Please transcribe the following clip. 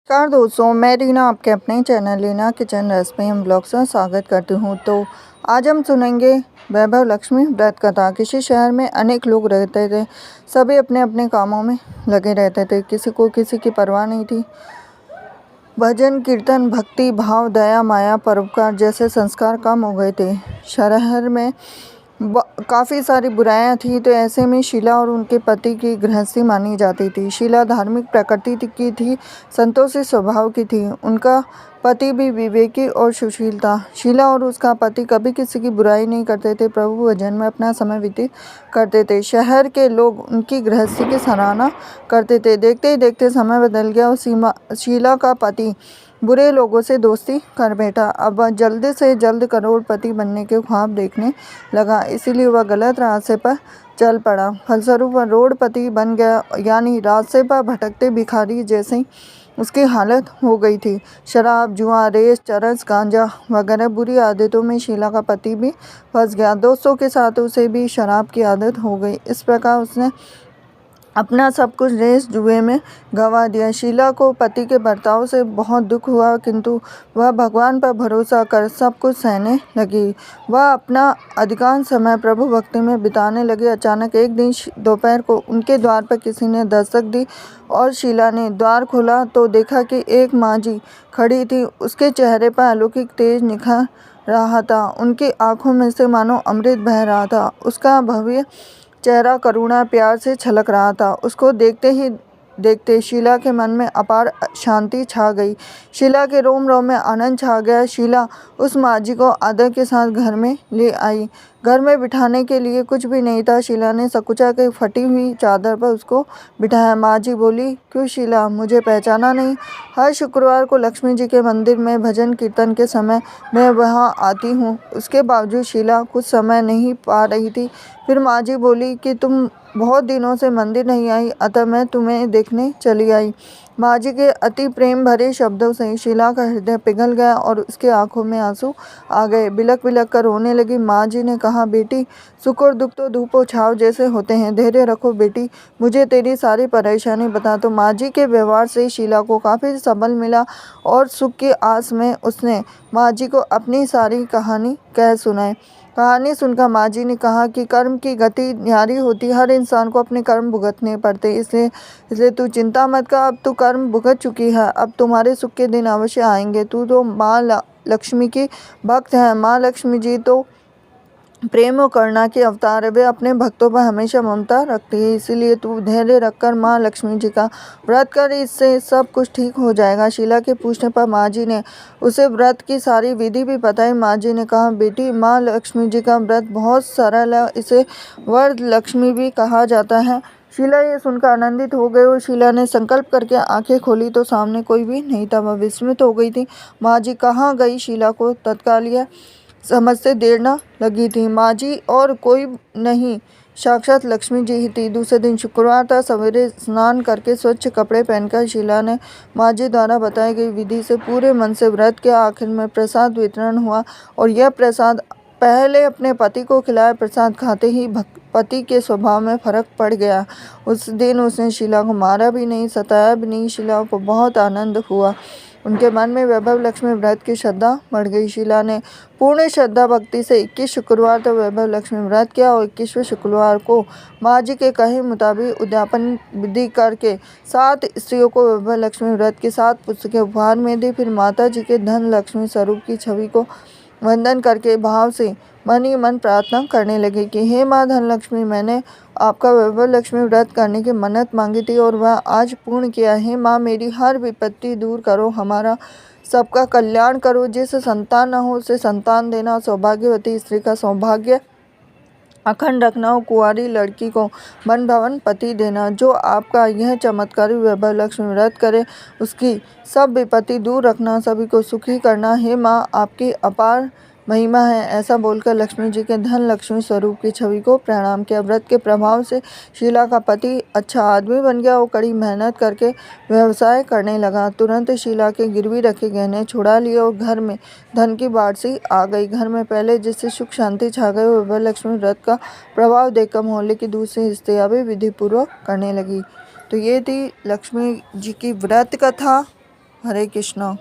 नमस्कार दोस्तों, मैं रीना आपके अपने channel Reena kitchen recipe and blogs में स्वागत करती हूँ। तो आज हम सुनेंगे वैभव लक्ष्मी व्रत कथा। किसी शहर में अनेक लोग रहते थे। सभी अपने अपने कामों में लगे रहते थे। किसी को किसी की परवाह नहीं थी। भजन कीर्तन भक्ति भाव दया माया परोपकार जैसे संस्कार कम हो गए थे। शहर में काफ़ी सारी बुराइयां थी। तो ऐसे में शीला और उनके पति की गृहस्थी मानी जाती थी। शीला धार्मिक प्रकृति की थी, संतोषी स्वभाव की थी। उनका पति भी विवेकी और सुशील था। शीला और उसका पति कभी किसी की बुराई नहीं करते थे। प्रभु भजन में अपना समय व्यतीत करते थे। शहर के लोग उनकी गृहस्थी की सराहना करते थे। देखते ही देखते समय बदल गया और शीला का पति बुरे लोगों से दोस्ती कर बैठा। अब वह जल्द से जल्द करोड़पति बनने के ख्वाब देखने लगा, इसीलिए वह गलत रास्ते पर चल पड़ा। फलस्वरूप वह रोडपति बन गया, यानी रास्ते पर भटकते भिखारी जैसी उसकी हालत हो गई थी। शराब जुआ रेस चरस गांजा वगैरह बुरी आदतों में शीला का पति भी फंस गया। दोस्तों के साथ उसे भी शराब की आदत हो गई। इस प्रकार उसने अपना सब कुछ रेस जुए में गंवा दिया। शीला को पति के बर्ताव से बहुत दुख हुआ, किंतु वह भगवान पर भरोसा कर सब कुछ सहने लगी। वह अपना अधिकांश समय प्रभु भक्ति में बिताने लगी। अचानक एक दिन दोपहर को उनके द्वार पर किसी ने दस्तक दी और शीला ने द्वार खोला तो देखा कि एक माँ जी खड़ी थी। उसके चेहरे पर अलौकिक तेज निखर रहा था। उनकी आंखों में से मानो अमृत बह रहा था। उसका भव्य चेहरा करुणा प्यार से छलक रहा था। उसको देखते ही देखते शीला के मन में अपार शांति छा गई। शीला के रोम रोम में आनंद छा गया। शीला उस माँ जी को आदर के साथ घर में ले आई। घर में बिठाने के लिए कुछ भी नहीं था। शीला ने सकुचा के फटी हुई चादर पर उसको बिठाया। माँ जी बोली, क्यों शीला, मुझे पहचाना नहीं? हर शुक्रवार को लक्ष्मी जी के मंदिर में भजन कीर्तन के समय मैं वहाँ आती हूँ। उसके बावजूद शीला कुछ समय नहीं पा रही थी। फिर माँ जी बोली कि तुम बहुत दिनों से मंदिर नहीं आई, अतः मैं तुम्हें देखने चली आई। माँ जी के अति प्रेम भरे शब्दों से शीला का हृदय पिघल गया और उसके आंखों में आंसू आ गए। बिलक बिलक कर रोने लगी। माँ जी ने कहा, बेटी, सुख और दुख तो धूप और छाव जैसे होते हैं। धैर्य रखो बेटी, मुझे तेरी सारी परेशानी बता। तो माँ जी के व्यवहार से शीला को काफ़ी सबल मिला और सुख की आस में उसने माँ जी को अपनी सारी कहानी कह सुनाई। कहानी सुनकर माँ जी ने कहा कि कर्म की गति न्यारी होती, हर इंसान को अपने कर्म भुगतने पड़ते। इसलिए तू चिंता मत कर, अब तू कर्म भुगत चुकी है, अब तुम्हारे सुख के दिन अवश्य आएंगे। तू तो माँ लक्ष्मी की भक्त है। माँ लक्ष्मी जी तो प्रेम और करुणा के अवतार है। वे अपने भक्तों पर हमेशा ममता रखती है। इसीलिए तू धैर्य रखकर माँ लक्ष्मी जी का व्रत कर, इससे सब कुछ ठीक हो जाएगा। शीला के पूछने पर माँ जी ने उसे व्रत की सारी विधि भी बताई। माँ जी ने कहा, बेटी, माँ लक्ष्मी जी का व्रत बहुत सरल है, इसे वर लक्ष्मी भी कहा जाता है। शीला ये सुनकर आनंदित हो गई और शीला ने संकल्प करके आंखें खोली तो सामने कोई भी नहीं था। वह विस्मित हो गई थी। माँ जी कहाँ गई? शीला को तत्काल यह समझते देर न लगी थी। माँ जी और कोई नहीं, साक्षात लक्ष्मी जी ही थी। दूसरे दिन शुक्रवार था। सवेरे स्नान करके स्वच्छ कपड़े पहनकर शीला ने माँ जी द्वारा बताई गई विधि से पूरे मन से व्रत किया। आखिर में प्रसाद वितरण हुआ और यह प्रसाद पहले अपने पति को खिलाया। प्रसाद खाते ही पति के स्वभाव में फर्क पड़ गया। उस दिन उसने शीला को मारा भी नहीं, सताया भी नहीं। शीला को बहुत आनंद हुआ। उनके मन में वैभव लक्ष्मी व्रत की श्रद्धा बढ़ गई। शीला ने पूर्ण श्रद्धा भक्ति से 21 शुक्रवार तक वैभव लक्ष्मी व्रत किया और 21वें शुक्रवार को माँ जी के कहे मुताबिक उद्यापन विधि करके 7 स्त्रियों को वैभव लक्ष्मी व्रत की 7 पुस्तकें उपहार में दी। फिर माता जी के धन लक्ष्मी स्वरूप की छवि को वंदन करके भाव से मन ही मन प्रार्थना करने लगे कि हे माँ धनलक्ष्मी, मैंने आपका वैभव लक्ष्मी व्रत करने की मन्नत मांगी थी और वह आज पूर्ण किया है। माँ, मेरी हर विपत्ति दूर करो, हमारा सबका कल्याण करो। जिसे संतान न हो उसे संतान देना, सौभाग्यवती स्त्री का सौभाग्य अखंड रखना और कुंवारी लड़की को मन भवन पति देना। जो आपका यह चमत्कारी वैभव लक्ष्मी व्रत करे उसकी सब विपत्ति दूर रखना, सभी को सुखी करना। हे माँ, आपकी अपार महिमा है। ऐसा बोलकर लक्ष्मी जी के धन लक्ष्मी स्वरूप की छवि को प्रणाम किया। व्रत के प्रभाव से शीला का पति अच्छा आदमी बन गया और कड़ी मेहनत करके व्यवसाय करने लगा। तुरंत शीला के गिरवी रखे गहने छुड़ा लिए और घर में धन की बाढ़ सी आ गई। घर में पहले जिससे सुख शांति छा गई, वैभव लक्ष्मी व्रत का प्रभाव देखकर मोहल्ले की दूसरी स्त्रियां भी विधि पूर्वक करने लगी। तो ये थी लक्ष्मी जी की व्रत कथा। हरे कृष्णा।